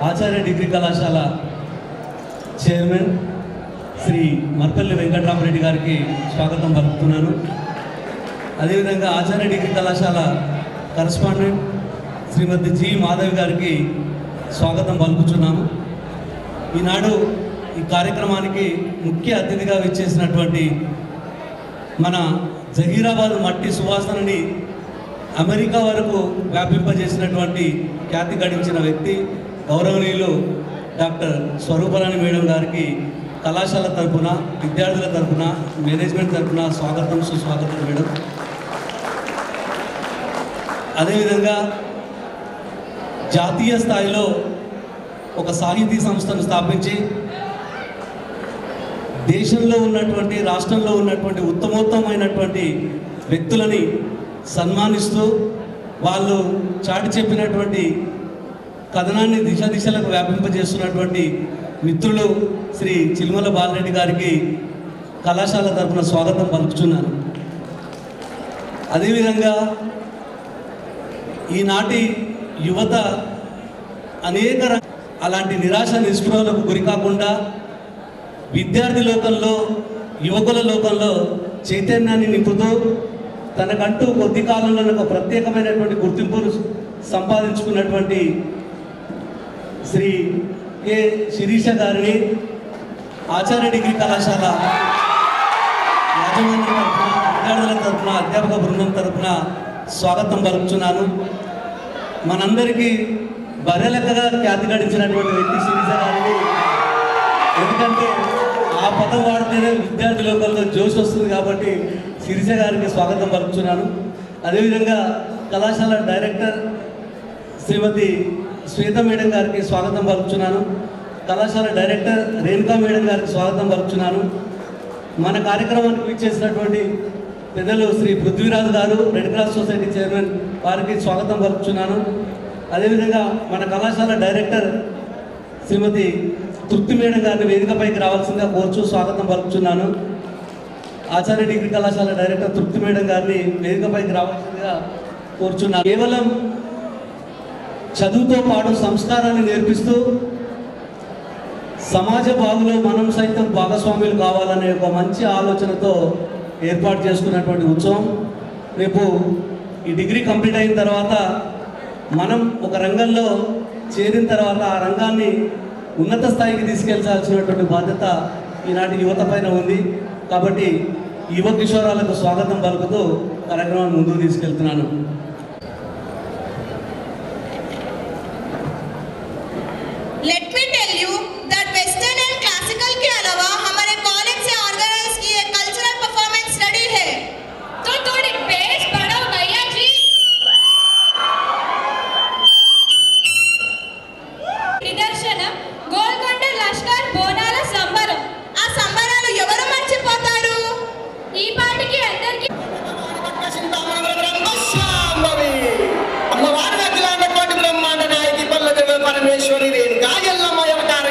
ఆచార్య degree కళాశాల chairman Shri Marpalli Venkatarama Reddy గారికి స్వాగతం పలుకుతున్నాను. అదేవిధంగా ఆచార్య డిగ్రీ కళాశాల కరస్పాండెంట్ శ్రీమతి జి మాధవి గారికి స్వాగతం పలుకుతున్నాము. ఈనాడు ఈ కార్యక్రమానికి ముఖ్య అతిథిగా విచ్చేసినటువంటి మన జహీరాబాద్ మట్టి సువాసనని అమెరికా వరకు వ్యాపింపజేసినటువంటి ఖ్యాతి గడించిన వ్యక్తి గౌరవనీయులు డాక్టర్ స్వరూపరాణి మేడం గారికి కళాశాల తరఫున, విద్యార్థుల తరఫున, మేనేజ్మెంట్ తరఫున స్వాగతం, సుస్వాగతం మేడం. అదేవిధంగా జాతీయ స్థాయిలో ఒక సాహితీ సంస్థను స్థాపించి దేశంలో ఉన్నటువంటి, రాష్ట్రంలో ఉన్నటువంటి ఉత్తమోత్తమైనటువంటి వ్యక్తులని సన్మానిస్తూ వాళ్ళు చాటి చెప్పినటువంటి కథనాన్ని దిశలకు వ్యాపింపజేస్తున్నటువంటి మిత్రులు శ్రీ చిల్మల బాలరెడ్డి గారికి కళాశాల తరఫున స్వాగతం పలుకుతున్నాను. అదేవిధంగా ఈనాటి యువత అనేక అలాంటి నిరాశ నిస్పృహలకు గురి కాకుండా విద్యార్థి లోకంలో, యువకుల లోకంలో చైతన్యాన్ని నింపుతూ తనకంటూ కొద్ది కాలంలో ఒక ప్రత్యేకమైనటువంటి గుర్తింపును సంపాదించుకున్నటువంటి శ్రీ కె శిరీష గారిని ఆచార్య డిగ్రీ కళాశాల యాజమాన్యం తరఫున, విద్యార్థుల తరఫున, అధ్యాపక బృందం తరఫున స్వాగతం పలుకుతున్నాను. మనందరికీ బర్రెలెక్కగా ఖ్యాతి గడించినటువంటి వ్యక్తి శిరీష గారిని, ఎందుకంటే ఆ పదం వాడితేనే విద్యార్థి లోకల్లో జోష్ వస్తుంది కాబట్టి శిరీష గారికి స్వాగతం పలుకుతున్నాను. అదేవిధంగా కళాశాల డైరెక్టర్ శ్రీమతి శ్వేత మేడం గారికి స్వాగతం పలుకుతున్నాను. కళాశాల డైరెక్టర్ రేణుకా మేడం గారికి స్వాగతం పలుకుతున్నాను. మన కార్యక్రమానికి ఇచ్చేసినటువంటి పెద్దలు శ్రీ పృథ్వీరాజు గారు, రెడ్ క్రాస్ సొసైటీ చైర్మన్, వారికి స్వాగతం పలుకుతున్నాను. అదేవిధంగా మన కళాశాల డైరెక్టర్ శ్రీమతి తృప్తి మేడం గారిని వేదికపైకి రావాల్సిందిగా కోరుచు స్వాగతం పలుకుతున్నాను. ఆచార్య డిగ్రీ కళాశాల డైరెక్టర్ తృప్తి మేడం గారిని వేదికపైకి రావాల్సిందిగా కోరుచున్నాను. కేవలం చదువుతో పాటు సంస్కారాన్ని నేర్పిస్తూ సమాజ బాగులో మనం సైతం భాగస్వాములు కావాలనే ఒక మంచి ఆలోచనతో ఏర్పాటు చేసుకున్నటువంటి ఉత్సవం. రేపు ఈ డిగ్రీ కంప్లీట్ అయిన తర్వాత మనం ఒక రంగంలో చేరిన తర్వాత ఆ రంగాన్ని ఉన్నత స్థాయికి తీసుకెళ్లాల్సినటువంటి బాధ్యత ఈనాటి యువత పైన ఉంది. కాబట్టి యువ కిషోరాలకు స్వాగతం పలుకుతూ కార్యక్రమాన్ని ముందుకు తీసుకెళ్తున్నాను. Let me tell you that Western and classical के अलावा हमारे कॉलेज से ऑर्गेनाइज की एक कल्चरल परफॉर्मेंस स्टडी है. तो थोड़ी बेस बढ़ाओ भैया जी. నిదర్శనం గోల్కొండ లష్కర్ బోనాల సంబరం. ఆ సంబరాలు ఎవరు మర్చిపోతారు? ఈ పాటికి అందరికీ అమ్మవారి దగ్గర బ్రహ్మాండ నాయకి పల్లె పరమేశ్వరి రేణుకా ఎల్లమ్మ అవతారం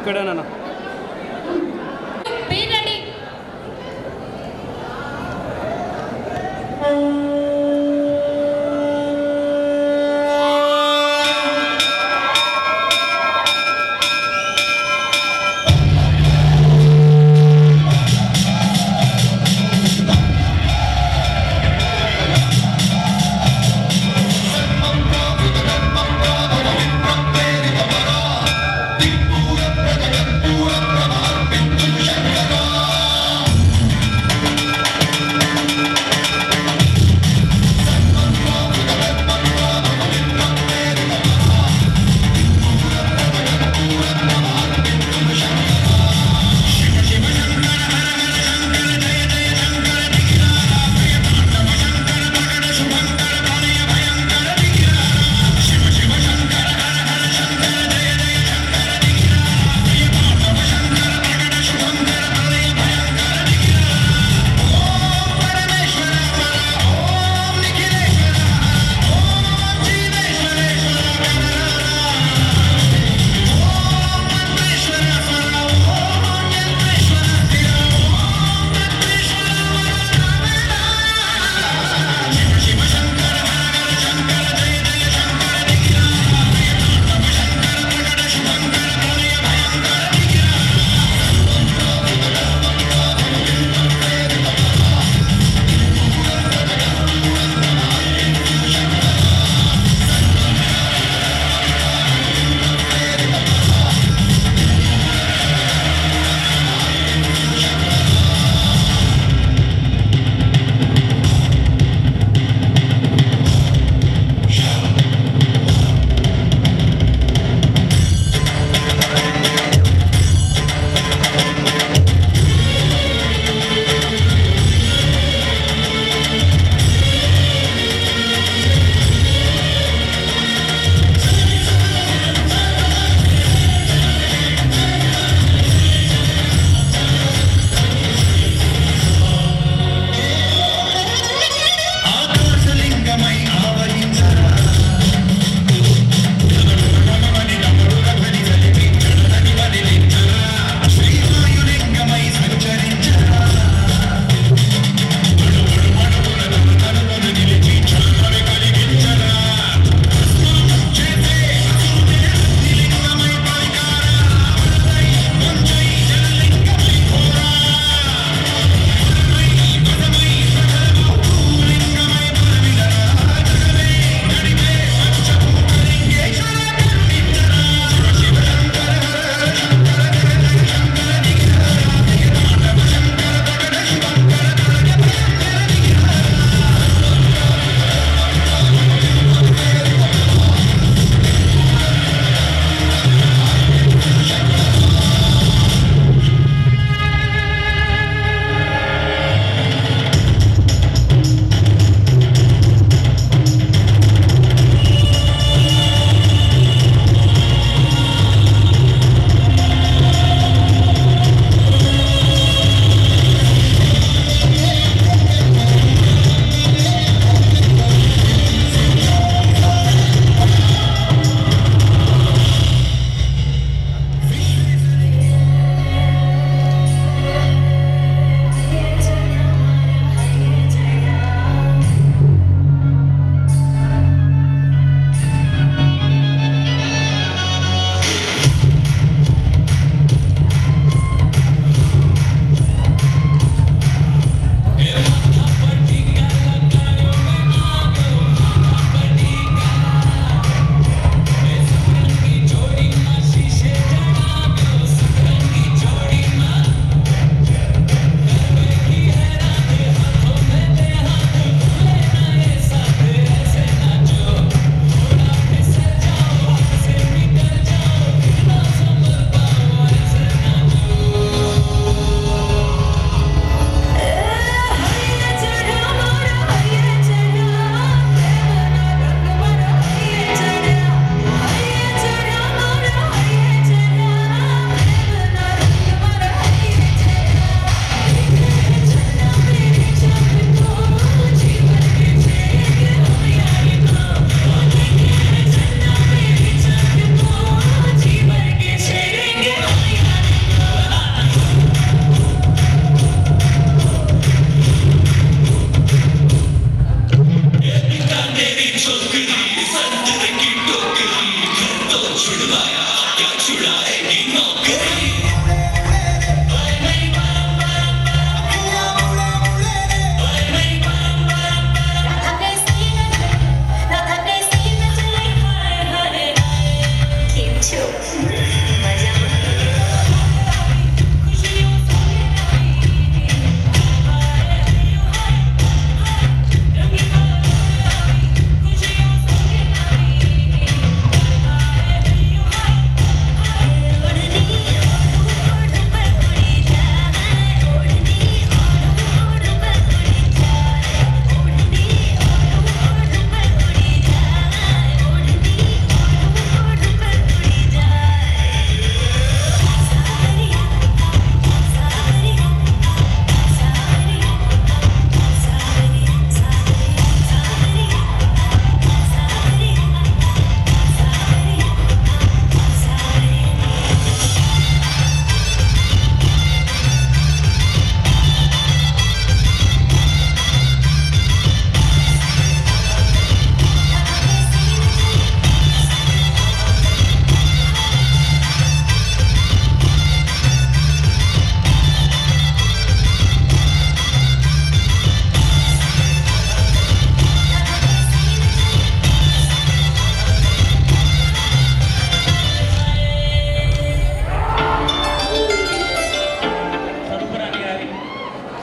ఇక్కడేనా Be ready. దిక్కుర ప్రజలంటూ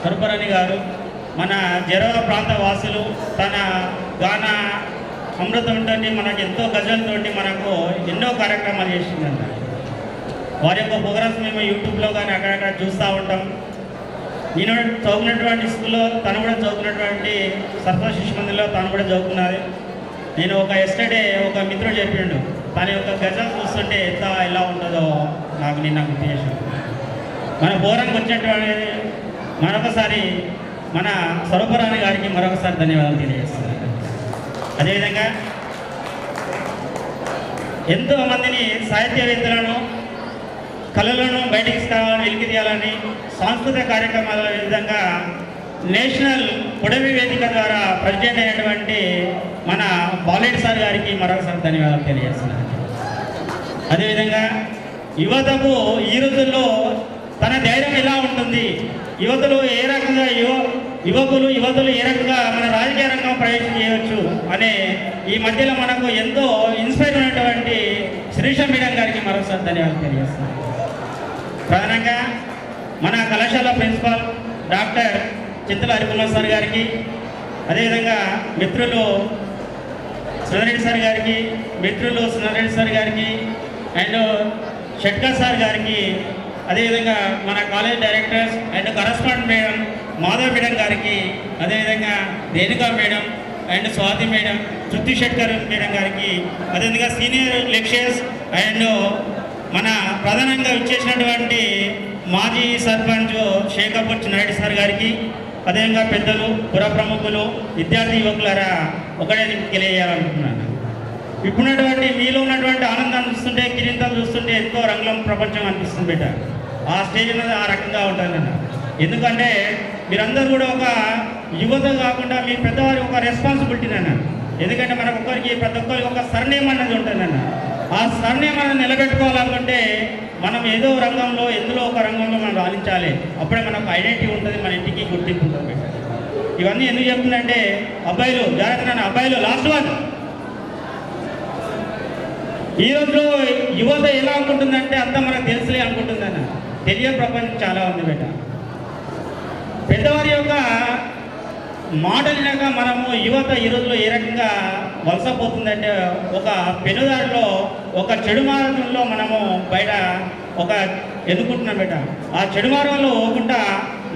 సరుపరాణి గారు మన జరవ ప్రాంత వాసులు తన గాన అమృతంతో మనకు ఎంతో గజలతోటి మనకు ఎన్నో కార్యక్రమాలు చేసిందంట. వారి యొక్క ప్రోగ్రామ్స్ మేము యూట్యూబ్లో కానీ అక్కడక్కడ చూస్తూ ఉంటాం. నేను చదువుకున్నటువంటి స్కూల్లో తను కూడా చదువుకున్నటువంటి సర్వ శిశు మందిర్లో తను కూడా చదువుకున్నది. నేను ఎస్టర్డే ఒక మిత్రుడు చెప్పిండు, తన యొక్క గజలు చూస్తుంటే ఎలా ఉంటుందో నాకు నిన్న గుర్తు చేశాను. మన ప్రోగ్రాంకి వచ్చినటువంటి మరొకసారి మన సరుపరాణి గారికి మరొకసారి ధన్యవాదాలు తెలియజేస్తున్నాను. అదేవిధంగా ఎంతోమందిని సాహిత్యవేత్తలను కళలను బయటికి తీయాలని వెలికి తీయాలని సాంస్కృతిక కార్యక్రమాల విధంగా నేషనల్ పొడవి వేదిక ద్వారా ప్రెసిడెంట్ అయినటువంటి మన బాలెట్ సార్ గారికి మరొకసారి ధన్యవాదాలు తెలియజేస్తున్నాను. అదేవిధంగా యువతకు ఈ రోజుల్లో తన ధైర్యం ఎలా ఉంటుంది, యువతులు ఏ రకంగా యువతులు ఏ రకంగా మన రాజకీయ రంగం ప్రవేశం చేయవచ్చు అనే ఈ మధ్యలో మనకు ఎంతో ఇన్స్పైర్ అయినటువంటి శ్రీష మేడం గారికి మరొకసారి ధన్యవాదాలు తెలియజేస్తున్నాను. ప్రధానంగా మన కళాశాల ప్రిన్సిపాల్ డాక్టర్ చింతల హరికుమార్ సార్ గారికి, అదేవిధంగా మిత్రులు సుందరెడ్డి సార్ గారికి అండ్ షట్కర్ సార్ గారికి, అదేవిధంగా మన college directors and correspondent madam Madhav madam గారికి, అదేవిధంగా Renuka madam and Swathi madam, Shruti Shatkar madam గారికి, అదేవిధంగా సీనియర్ లెక్చరర్స్ అండ్ మన ప్రధానంగా ఇచ్చేసినటువంటి మాజీ సర్పంచ్ శేఖర్పూర్ చిన్నారెడ్డి సార్ గారికి, అదేవిధంగా పెద్దలు, పుర ప్రముఖులు, విద్యార్థి యువకులారా ఒకటే తెలియజేయాలనుకుంటున్నాను. ఇప్పుడున్నటువంటి మీలో ఉన్నటువంటి ఆనందాన్ని చూస్తుంటే, కిరీటాలు చూస్తుంటే ఎంతో రంగుల ప్రపంచం అనిపిస్తుంది బిడ్డ. ఆ స్టేజ్ అనేది ఆ రకంగా ఉంటుందన్న. ఎందుకంటే మీరందరూ కూడా ఒక యువత కాకుండా మీ పెద్దవారి ఒక రెస్పాన్సిబిలిటీ అన్న. ఎందుకంటే మనకు ప్రతి ఒక్కరికి ఒక సర్నేమ్ అన్నది ఉంటుందన్న. ఆ సర్నేమ్ అనేది నిలబెట్టుకోవాలనుకుంటే మనం ఏదో రంగంలో ఎందులో ఒక రంగంలో మనం రాణించాలి. అప్పుడే మనకు ఐడెంటిటీ ఉంటుంది, మన ఇంటికి గుర్తింపు ఉంటుంది బిడ్డ. ఇవన్నీ ఎందుకు చెప్తుందంటే అబ్బాయిలు జాగ్రత్త, అబ్బాయిలు లాస్ట్ వన్. ఈ రోజు యువత ఎలా అనుకుంటుందంటే అంతా మనకు తెలుసులే అనుకుంటుందన్న. తెలియని ప్రపంచం చాలా ఉంది బిడ్డ. పెద్దవారి యొక్క మాటలినాక మనము యువత ఈ రోజులో ఏ రకంగా వలసపోతుందంటే ఒక పెనుదారిలో ఒక చెడు మార్గంలో మనము బయట ఎన్నుకుంటున్నాం బిడ్డ. ఆ చెడు మార్గంలో పోకుండా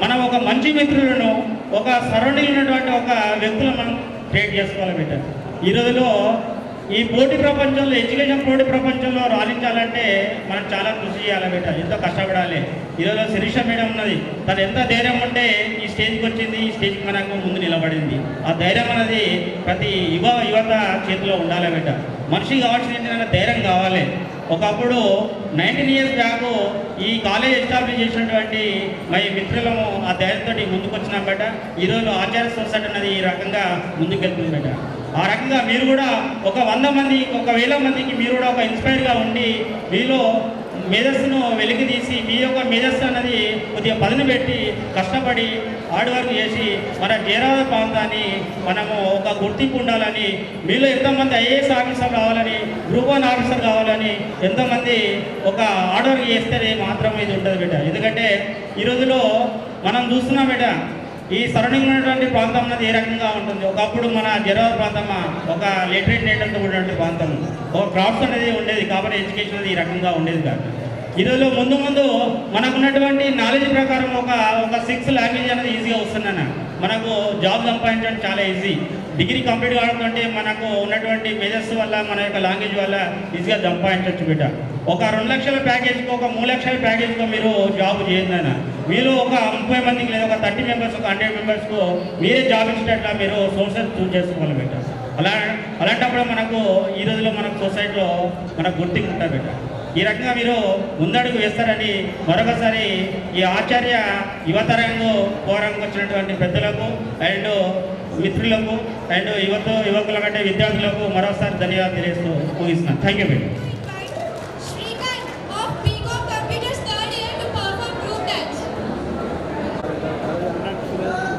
మనం ఒక మంచి మిత్రులను, ఒక సరౌండింగ్ ఉన్నటువంటి ఒక వ్యక్తులను మనం క్రియేట్ చేసుకోవాలి బిడ్డ. ఈ రోజులో ఈ పోటీ ప్రపంచంలో, ఎడ్యుకేషన్ పోటీ ప్రపంచంలో రాణించాలంటే మనం చాలా కృషి చేయాలి బిడ్డ, ఎంతో కష్టపడాలి. ఈరోజు శిరీష మేడం ఉన్నది, తను ఎంత ధైర్యం ఉంటే ఈ స్టేజ్కి వచ్చింది, ఈ స్టేజ్కి మనకు ముందు నిలబడింది. ఆ ధైర్యం అనేది ప్రతి యువత చేతిలో ఉండాలి బిడ్డ. మనిషి కావాల్సింది ఏంటంటే ధైర్యం కావాలి. ఒకప్పుడు 19 years బ్యాక్ ఈ కాలేజ్ ఎస్టాబ్లిష్ చేసినటువంటి మా మిత్రులము ఆ ధైర్యంతో ముందుకు వచ్చినాం బిడ్డ. ఈరోజు ఆచార్య సొసైటీ అనేది ఈ రకంగా ముందుకెళ్తుంది బిడ్డ. ఆ రకంగా మీరు కూడా ఒక 100 మంది 1000 మందికి మీరు కూడా ఒక ఇన్స్పైర్గా ఉండి మీలో మేధస్సును వెలికి తీసి మీ యొక్క మేధస్సు అన్నది కొద్దిగా పదును పెట్టి కష్టపడి హార్డ్ వర్క్ చేసి మన జయరాబాద్ ప్రాంతాన్ని మనము ఒక గుర్తింపు ఉండాలని, మీలో ఎంతోమంది ఐఏఎస్ ఆఫీసర్ కావాలని, గ్రూప్ 1 ఆఫీసర్ కావాలని ఎంతోమంది ఒక హార్డ్ వర్క్ చేస్తేనే మాత్రం ఇది ఉంటుంది బిడ్డ. ఎందుకంటే ఈ రోజులో మనం చూస్తున్నాం బిడ్డ, ఈ సరౌండింగ్ ఉన్నటువంటి ప్రాంతం అన్నది ఏ రకంగా ఉంటుంది. ఒకప్పుడు మన జయరాబాద్ ప్రాంతం ఒక లిటరేట్ నేటర్తో ఉన్నటువంటి ప్రాంతం, ఒక క్రాఫ్ట్స్ అనేది ఉండేది కాబట్టి ఎడ్యుకేషన్ అనేది ఈ రకంగా ఉండేది కాదు. ఈరోజు ముందు మనకున్నటువంటి నాలెడ్జ్ ప్రకారం ఒక 6 లాంగ్వేజ్ అనేది ఈజీగా వస్తున్నాను. మనకు జాబ్ సంపాదించడం చాలా ఈజీ. డిగ్రీ కంప్లీట్ కావడంతో మనకు ఉన్నటువంటి మేజర్స్ వల్ల మన యొక్క లాంగ్వేజ్ వల్ల ఈజీగా సంపాదించవచ్చు బిడ్డ. ఒక 2 లక్షల ప్యాకేజ్కి, ఒక 3 లక్షల ప్యాకేజ్కి మీరు జాబ్ చేయొద్దన్న, మీరు ఒక 30 మందికి లేదా ఒక 30 మెంబర్స్, ఒక 100 మెంబర్స్కు మీరే జాబ్ ఇచ్చినట్లా మీరు సోర్సెస్ చూస్ చేసుకోవాలి బిడ్డ. అలాంటప్పుడు మనకు ఈ రోజులో మనకు సొసైటీలో మనకు గుర్తింపు ఉంటుంది బిడ్డ. ఈ రకంగా మీరు ముందడుగు వేస్తారని మరొకసారి ఈ ఆచార్య యువతరంగు పోరంకు వచ్చినటువంటి పెద్దలకు అండ్ మిత్రులకు అండ్ యువకుల కంటే విద్యార్థులకు మరోసారి ధన్యవాదాలు తెలియజేస్తూ ముగిస్తున్నాను. Thank you madam. Shrikant of Peacock Computers third year to perform group dance. Thank you.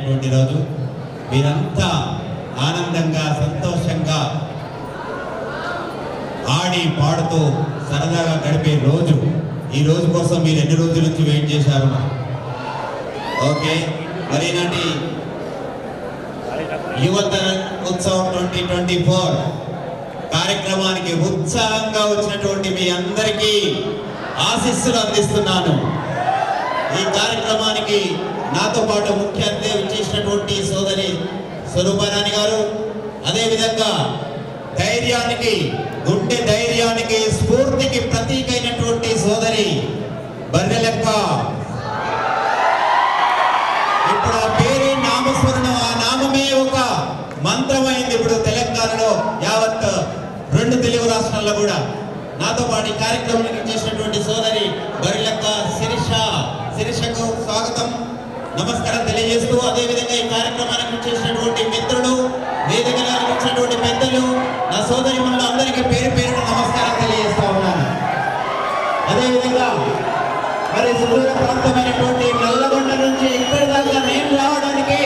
అయినటువంటి రోజు. మీరంతా ఆనందంగా సంతోషంగా ఆడి పాడుతూ సరదాగా గడిపే రోజు. ఈ రోజు కోసం మీరు ఎన్ని రోజుల నుంచి వెయిట్ చేశారు? ఓకే, మరి నాటి యువత ఉత్సవం 2024 కార్యక్రమానికి ఉత్సాహంగా వచ్చినటువంటి మీ అందరికీ ఆశీస్సులు అందిస్తున్నాను. ఈ కార్యక్రమానికి నాతో పాటు ముఖ్య అతిథి చేసినటువంటి సోదరి స్వరూపారాణి గారు, అదేవిధంగా ధైర్యానికి, గుండె ధైర్యానికి, స్ఫూర్తికి ప్రతీక అయినటువంటి సోదరి బర్రెలెక్క. ఇప్పుడు ఆ పేరే నామస్మరణం, ఆ నామమే ఒక మంత్రమైంది ఇప్పుడు తెలంగాణలో, యావత్ 2 తెలుగు రాష్ట్రాల్లో కూడా. నాతో పాటు ఈ కార్యక్రమానికి చేసినటువంటి సోదరి బర్రెలెక్క శిరీషకు స్వాగతం, నమస్కారం తెలియజేస్తూ, అదేవిధంగా ఈ కార్యక్రమానికి చేసినటువంటి మిత్రులు, వేదికలో వచ్చినటువంటి పెద్దలు, నా సోదరి మనులు అందరికీ పేరు పేరున నమస్కారం తెలియజేస్తా ఉన్నాను. అదేవిధంగా మరి సుదూర ప్రాంతమైనటువంటి నల్లగొండ నుంచి ఇక్కడి దాకా నేను రావడానికి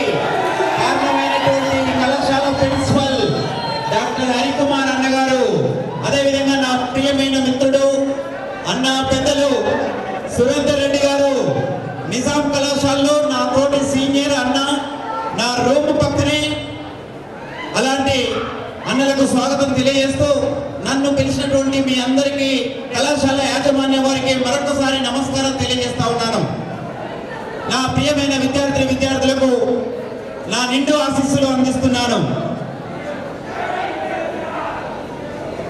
కారణమైనటువంటి కళాశాల ప్రిన్సిపల్ డాక్టర్ హరికుమార్ అన్నగారు, అదేవిధంగా నా ప్రియమైన మిత్రుడు అన్న పెద్దలు సురేందర్ రెడ్డి గారు, నిజాం కళాశాలలో నా తోటి సీనియర్ అన్న, నా రూమ్ పక్కనే, అలాంటి అన్నలకు స్వాగతం తెలియజేస్తూ, నన్ను పిలిచినటువంటి మీ అందరికీ కళాశాల యాజమాన్య వారికి మరొకసారి నమస్కారం తెలియజేస్తా ఉన్నాను. నా ప్రియమైన విద్యార్థులకు నా నిండు ఆశీస్సులు అందిస్తున్నాను.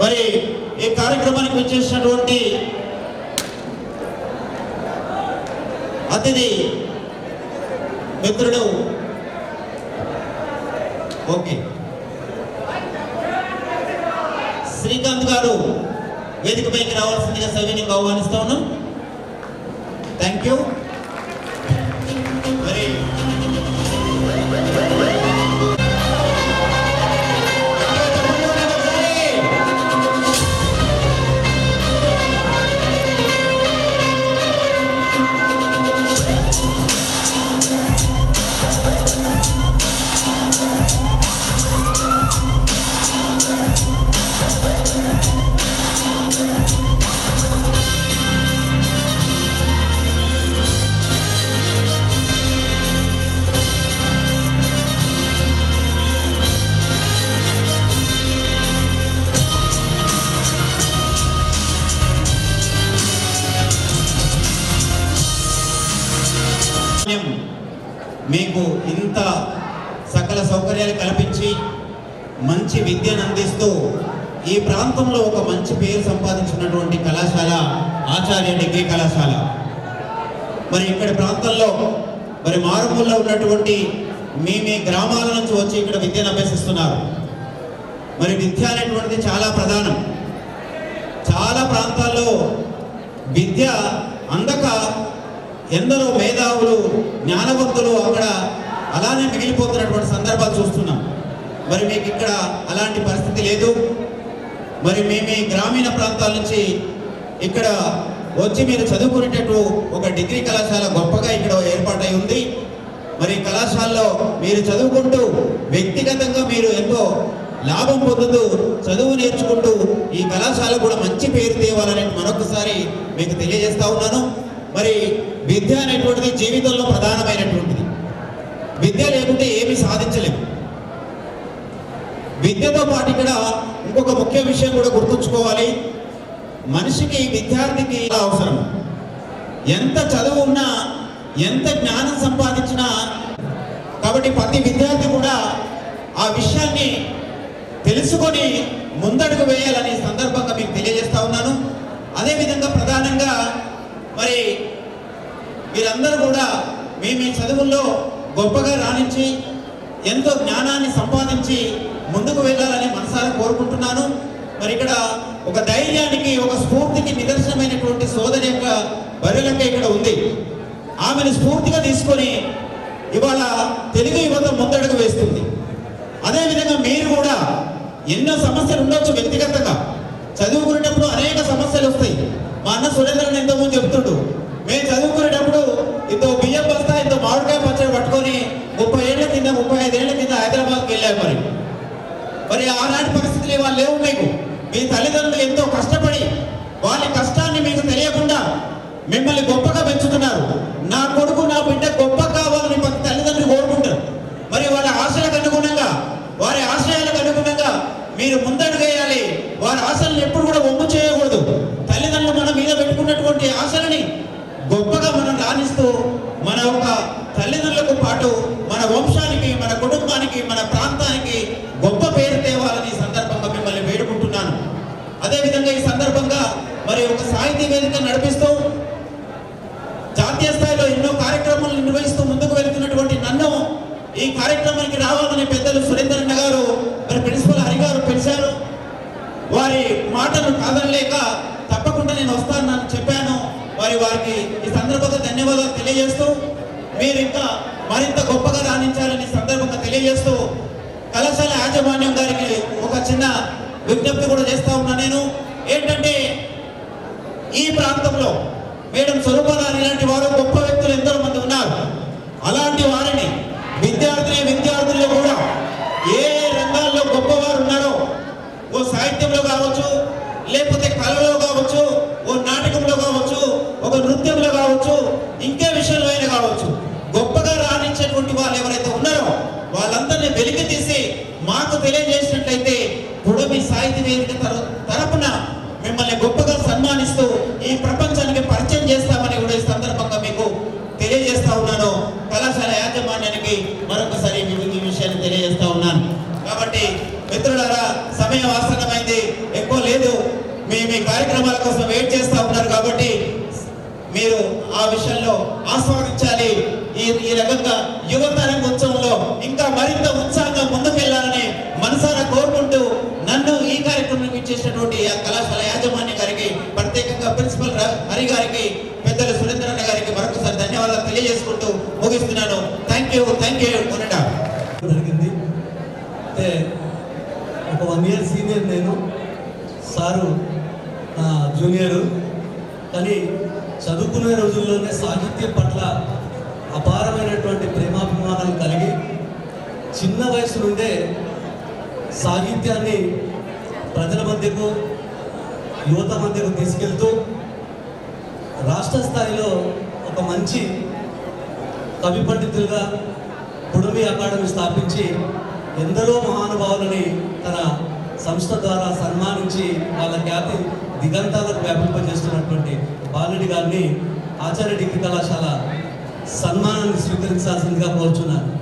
మరి ఈ కార్యక్రమానికి వచ్చేసినటువంటి అతిథి మిత్రుడు ఓకే శ్రీకాంత్ గారు వేదికపైకి రావాల్సిందిగా సవినీయంగా ఆహ్వానిస్తా ఉన్నాం. Thank you. మరి మీకు ఇంత సకల సౌకర్యాలు కల్పించి మంచి విద్యను అందిస్తూ ఈ ప్రాంతంలో ఒక మంచి పేరు సంపాదించినటువంటి కళాశాల ఆచార్య డిగ్రీ కళాశాల. మరి ఇక్కడి ప్రాంతంలో మరి మారుమూలలో ఉన్నటువంటి మీ గ్రామాల నుంచి వచ్చి ఇక్కడ విద్యను అభ్యసిస్తున్నారు. మరి విద్య అనేటువంటిది చాలా ప్రధానం. చాలా ప్రాంతాల్లో విద్య అందక ఎందరో మేధావులు, జ్ఞానవంతులు అక్కడ అలానే మిగిలిపోతున్నటువంటి సందర్భాలు చూస్తున్నాం. మరి మీకు ఇక్కడ అలాంటి పరిస్థితి లేదు. మరి మీ గ్రామీణ ప్రాంతాల నుంచి ఇక్కడ వచ్చి మీరు చదువుకునేటట్టు ఒక డిగ్రీ కళాశాల గొప్పగా ఇక్కడ ఏర్పాటై ఉంది. మరి కళాశాలలో మీరు చదువుకుంటూ వ్యక్తిగతంగా మీరు ఎంతో లాభం పొందుతూ చదువు నేర్చుకుంటూ ఈ కళాశాల కూడా మంచి పేరు తేవాలని మరొకసారి మీకు తెలియజేస్తా ఉన్నాను. మరి విద్య అనేటువంటిది జీవితంలో ప్రధానమైనటువంటిది. విద్య లేకుంటే ఏమీ సాధించలేము. విద్యతో పాటు ఇక్కడ ఇంకొక ముఖ్య విషయం కూడా గుర్తుంచుకోవాలి. మనిషికి, విద్యార్థికి అవసరం. ఎంత చదువు ఉన్నా, ఎంత జ్ఞానం సంపాదించినా, కాబట్టి ప్రతి విద్యార్థి కూడా ఆ విషయాన్ని తెలుసుకొని ముందడుగు వేయాలని సందర్భంగా మీకు తెలియజేస్తా ఉన్నాను. అదేవిధంగా ప్రధానంగా మరి మీరందరూ కూడా మీ చదువుల్లో గొప్పగా రాణించి ఎంతో జ్ఞానాన్ని సంపాదించి ముందుకు వెళ్ళాలని మనసారా కోరుకుంటున్నాను. మరి ఇక్కడ ఒక ధైర్యానికి, ఒక స్ఫూర్తికి నిదర్శనమైనటువంటి సోదరి యొక్క బర్రెలెక్క ఇక్కడ ఉంది. ఆమెను స్ఫూర్తిగా తీసుకొని ఇవాళ తెలుగు యువత ముందడుగు వేస్తుంది. అదేవిధంగా మీరు కూడా ఎన్నో సమస్యలు ఉండొచ్చు వ్యక్తిగతంగా, చదువుకునేటప్పుడు అనేక సమస్యలు వస్తాయి. మా అన్న సురేంద్రని ఎంతోమంది చెప్తుండు, మేము చదువుకునేటప్పుడు ఇంత బియ్యం బస్తా, ఇంత మామిడికాయ పచ్చడి పట్టుకొని 30 ఏళ్ళ మీ తల్లిదండ్రులు ఎంతో కష్టపడి వాళ్ళ కష్టాన్ని మీకు తెలియకుండా మిమ్మల్ని గొప్పగా పెంచుతున్నారు. నా కొడుకు నా బిడ్డ గొప్ప కావాలని ప్రతి తల్లిదండ్రులు కోరుకుంటారు. మరి వాళ్ళ ఆశలకు అనుగుణంగా వారి ఆశయాలకు అనుగుణంగా మీరు ముందడుగేయాలి. వారి ఆశలను ఎప్పుడు కూడా ఒమ్ము చేయకూడదు. తల్లిదండ్రులు మన మీద పెట్టుకున్నటువంటి ఆశలని గొప్పగా మనం రాణిస్తూ మన ఒక తల్లిదండ్రులకు పాటు మన వంశానికి, మన కుటుంబానికి, మన ప్రాంతానికి గొప్ప పేరు తేవాలని ఈ సందర్భంగా మిమ్మల్ని వేడుకుంటున్నాను. అదేవిధంగా ఈ సందర్భంగా మరి ఒక సాహితీ వేదిక నడిపిస్తూ జాతీయ స్థాయిలో ఎన్నో కార్యక్రమాలు నిర్వహిస్తూ ముందుకు వెళ్తున్నటువంటి నన్ను ఈ కార్యక్రమానికి రావాలని పెద్దలు సురేందర్ అన్న గారు మరి ప్రిన్సిపల్ హరి గారు పిలిచారు. వారి మాటలు కాదనలేక తప్పకుండా నేను వస్తానని చెప్పాను. వారికి ఈ సందర్భంగా ధన్యవాదాలు తెలియజేస్తూ మీరు ఇంకా మరింత గొప్పగా రాణించాలని సందర్భంగా తెలియజేస్తూ కళాశాల యాజమాన్యం గారికి ఒక చిన్న విజ్ఞప్తి కూడా చేస్తా ఉన్నా. నేను ఏంటంటే ఈ ప్రాంతంలో మేడం స్వరూపారాణి ఇలాంటి వారు గొప్ప వ్యక్తులు ఎందరో మంది ఉన్నారు. అలాంటి వారిని విద్యార్థులు కూడా ఏ రంగాల్లో గొప్పవారు ఉన్నారో, ఓ సాహిత్యంలో కావచ్చు, లేకపోతే కళలో కావచ్చు, ఓ నాటకంలో కావచ్చు, ఒక నృత్యంలో కావచ్చు, ఇంకే విషయంలో అయినా కావచ్చు, గొప్పగా రాణించేటువంటి వాళ్ళు ఎవరైతే ఉన్నారో వాళ్ళందరినీ వెలికి తీసి మాకు తెలియజేసినట్లయితే పుడమి సాహితీ వేదిక తరపున మిమ్మల్ని గొప్పగా సన్మానిస్తూ ఈ ప్రపంచానికి పరిచయం చేస్తామని కూడా ఈ సందర్భంగా మీకు తెలియజేస్తా ఉన్నాను. కళాశాల యాజమాన్యానికి మరొకసారి ఈ విషయాన్ని తెలియజేస్తా ఉన్నాను. కాబట్టి మిత్రులారా, సమయం ఆసన్నమైంది, ఎక్కువ లేదు. మీ కార్యక్రమాల కోసం వెయిట్ చేస్తూ ఉన్నారు కాబట్టి మీరు ఆ విషయంలో ఆస్వాదించాలి. ఈ రకంగా యువతరంగ ఉత్సవంలో ఇంకా మరింత ఉత్సాహంగా ముందుకెళ్లాలని మనసారా కోరుకుంటూ నన్ను ఈ కార్యక్రమానికి ఇచ్చేసినటువంటి ఆ కళాశాల యాజమాన్య గారికి, ప్రత్యేకంగా ప్రిన్సిపల్ హరి గారికి, పెద్దలు సురేంద్రన్న గారికి మరొకసారి ధన్యవాదాలు తెలియజేసుకుంటూ ముగిస్తున్నాను. థ్యాంక్ యూ జరిగింది. అంటే ఒక 1 year సీనియర్ నేను, సారు జూనియరు. కానీ చదువుకునే రోజుల్లోనే సాహిత్యం పట్ల అపారమైనటువంటి ప్రేమాభిమానాలు కలిగి చిన్న వయసు నుండే సాహిత్యాన్ని ప్రజల మధ్యకు, యువత మధ్యకు తీసుకెళ్తూ రాష్ట్ర స్థాయిలో ఒక మంచి కవి పండితులుగా పుడమి అకాడమీ స్థాపించి ఎందరో మహానుభావులని తన సంస్థ ద్వారా సన్మానించి వాళ్ళ ఖ్యాతి దిగంతాలకు వ్యాపింపజేస్తున్నటువంటి బాలుడి గారిని ఆచార్య డిగ్రీ కళాశాల సన్మానాన్ని స్వీకరించాల్సిందిగా కోరుచున్నాను.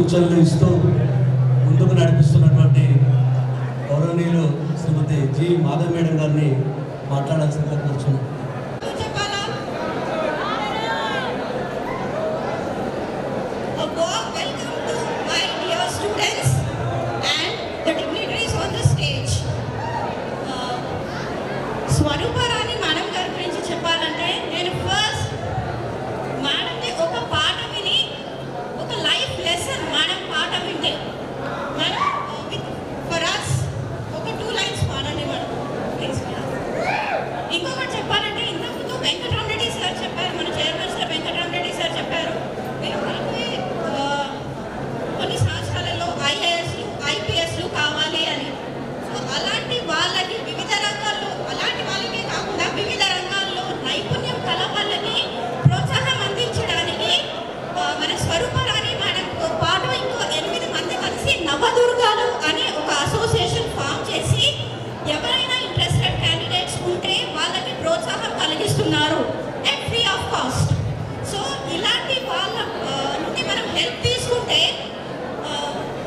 సూచనలు ఇస్తూ ముందుకు నడిపిస్తున్నటువంటి గౌరవనీయులు శ్రీమతి జి మాధవ్ మేడం గారిని మాట్లాడాల్సిందిగా కూర్చున్నాం. స్వరూపరాణి మేడం గారి గురించి చెప్పాలంటే నేను ఫస్ట్ మేడంని ఒక పాట విని ఒక లైఫ్ లెసన్ మేడం పాట వింటే మేడం ఫర్ అస్ ఒక 2 లైన్స్ పాడండి మేడం ప్లీజ్. ఇంకొకటి చెప్పాలంటే ఇంతకుముందు వెంకటరామరెడ్డి సార్ చెప్పారు, మన చైర్మన్స్లో వెంకటరామరెడ్డి సార్ చెప్పారు మీరు మనకి కొన్ని సంవత్సరాలలో ఐఏఎస్లు ఐపీఎస్లు కావాలి అని. సో అలాంటి వాళ్ళకి వివిధ రంగాల్లో అలాంటి వాళ్ళకే కాకుండా వివిధ రంగాల్లో నైపుణ్యం కల వాళ్ళని ప్రోత్సాహం అందించడానికి మన స్వరూపరాణి మేడంతో పాటు ఇంకో 8 మంది కలిసి నవదుర్గాలు అనే ఒక అసోసియేషన్ ఫామ్ చేసి ఎవరైనా ఇంట్రెస్టెడ్ క్యాండిడేట్స్ ఉంటే వాళ్ళకి ప్రోత్సాహం కలిగిస్తున్నారు at free of cost. So ఇలాంటి వాళ్ళ నుండి మనం హెల్ప్ తీసుకుంటే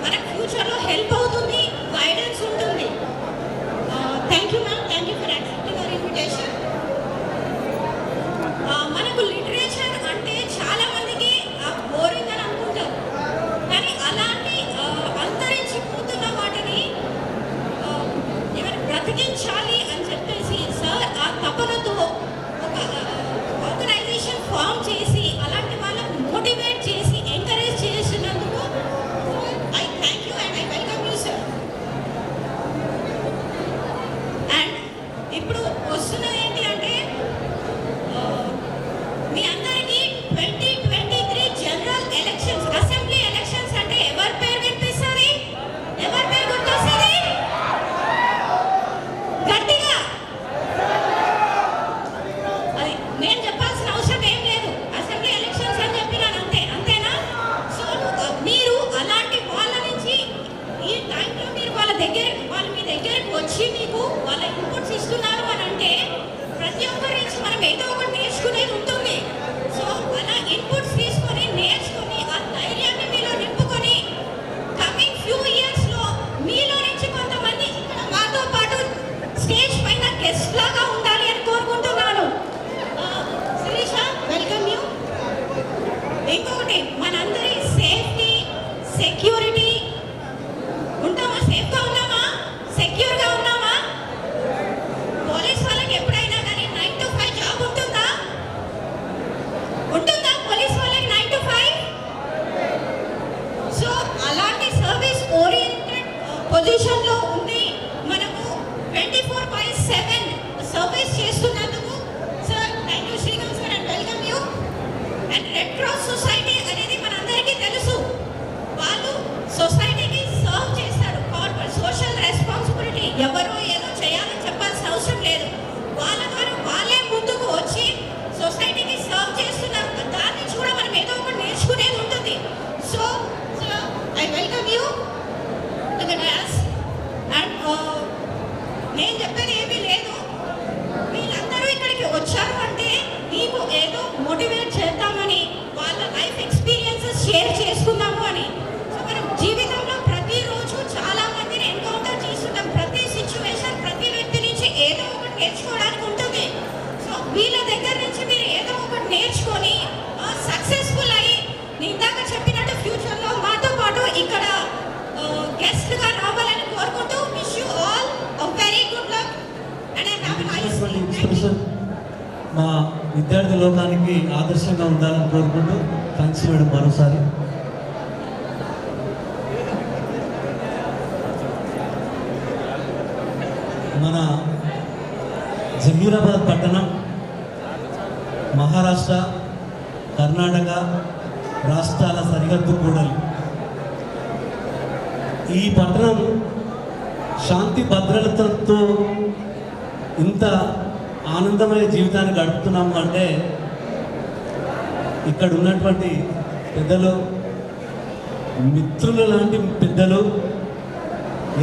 మనకు ఫ్యూచర్లో హెల్ప్ అవుతుంది, గైడెన్స్ ఉంటుంది. Thank you ma'am, thank you for accepting hour invitation. మనకు లిటరేచర్ అంటే చాలా మందికి బోరింగ్ అని అనుకుంటారు, కానీ అలాంటి అంతరించిపోతున్న వాటిని బ్రతికించాలి అని చెప్పేసి సార్ ఆ తపనతో ఒక ఆర్గనైజేషన్ ఫామ్ చేసి అలాంటి వాళ్ళకు మోటివేట్ చేసి ఎంకరేజ్ చేసినందుకు I thank you and I welcome you sir. And ఇప్పుడు వస్తున్నది ఏంటి అంటే మీ అందరికీ 2023 జనరల్ ఎలక్షన్స్, అసెంబ్లీ ఎలక్షన్స్ అంటే ఎవరి పేరు వినిపిస్తుంది, ఎవరి పేరు గుర్తొస్తుంది గట్టిగా? అది నేను చెప్పాల్సిన అవసరం ఏం లేదు, అసెంబ్లీ ఎలక్షన్స్ అని చెప్పినాను అంతే, అంతేనా? సో మీరు అలాంటి వాళ్ళ నుంచి ఈ టైంలో మీరు వాళ్ళ మీ దగ్గరికి వచ్చి మీకు వాళ్ళ ఇన్పుట్స్ ఇస్తున్నారు అని అంటే ప్రతి ఒక్కరి నుంచి మనం ఏదో ఒకటి నేర్చుకునేది ఉంటుంది. సో అలా ఇన్పుట్స్ తీసుకొని నేర్చుకొని ఆ ధైర్యాన్ని మీలో నింపుకొని కమింగ్ ఫ్యూ ఇయర్స్లో మీలో నుంచి కొంతమంది ఇక్కడ మాతో పాటు స్టేజ్ పైన గెస్ట్ లాగా ఉండాలి అని కోరుకుంటున్నాను. Sirisha, welcome you. ఇంకొకటి మనందరి సేఫ్టీ, సెక్యూరిటీ ఉంటామా? సేఫ్గా ఉన్నామా? సెక్యూర్గా ఉన్నామా? పోలీస్ వాళ్ళకి ఎప్పుడైనా కానీ 9 to 5 జాబ్ ఉంటుందా? ఉంటుందా పోలీస్ వాళ్ళకి 9 to 5? సో అలాంటి సర్వీస్ ఓరియంటెడ్ పొజిషన్లో ఉండి మనకు 24/7 సర్వీస్ చేస్తున్నందుకు sir thank you Srikanth sir and welcome you. And red cross society అనేది మనందరికీ తెలుసు, వాళ్ళు సొసైటీకి సర్వ్ చేస్తారు. సోషల్ రెస్పాన్సిబిలిటీ ఎవరో ఏదో చేయాలని చెప్పాల్సిన అవసరం లేదు, వాళ్ళ ద్వారా వాళ్ళే ముందుకు వచ్చి సొసైటీకి సర్వ్ చేస్తున్నారు. దాని నుంచి కూడా మనం ఏదో ఒకటి నేర్చుకునేది ఉంటుంది. So I welcome you to the dance. And నేను చెప్పేది ఏమీ లేదు, వీళ్ళందరూ ఇక్కడికి వచ్చారు అంటే మీకు ఏదో మోటివేట్ చేద్దామని, వాళ్ళ లైఫ్ ఎక్స్పీరియన్సెస్ షేర్ చేసుకుందాము అని. సో మనం జీవితంలో ప్రతిరోజు చాలా మందిని ఎన్కౌంటర్ చేస్తుంటాం, ప్రతి సిచ్యువేషన్ ప్రతి వ్యక్తి నుంచి ఏదో ఒకటి నేర్చుకోవడానికి ఉంటుంది. సో వీళ్ళ దగ్గర నుంచి మీరు ఏదో ఒకటి నేర్చుకొని సక్సెస్ఫుల్ అయ్యి ఇందాక చెప్పినట్టు ఫ్యూచర్లో మాతో పాటు ఇక్కడ గెస్ట్గా రావాలని కోరుకుంటూ wish you all a very good luck and I have a nice expression మా విద్యార్థి లోకానికి ఆదర్శంగా ఉండాలని కోరుకుంటూ థ్యాంక్స్ మేడం మరోసారి. మన జహీరాబాద్ పట్టణం మహారాష్ట్ర, కర్ణాటక రాష్ట్రాల సరిహద్దు కూడలి. ఈ పట్టణం శాంతి భద్రతలతో ఇంత ఆనందమైన జీవితాన్ని గడుపుతున్నాము అంటే ఇక్కడ ఉన్నటువంటి పెద్దలు, మిత్రులు లాంటి పెద్దలు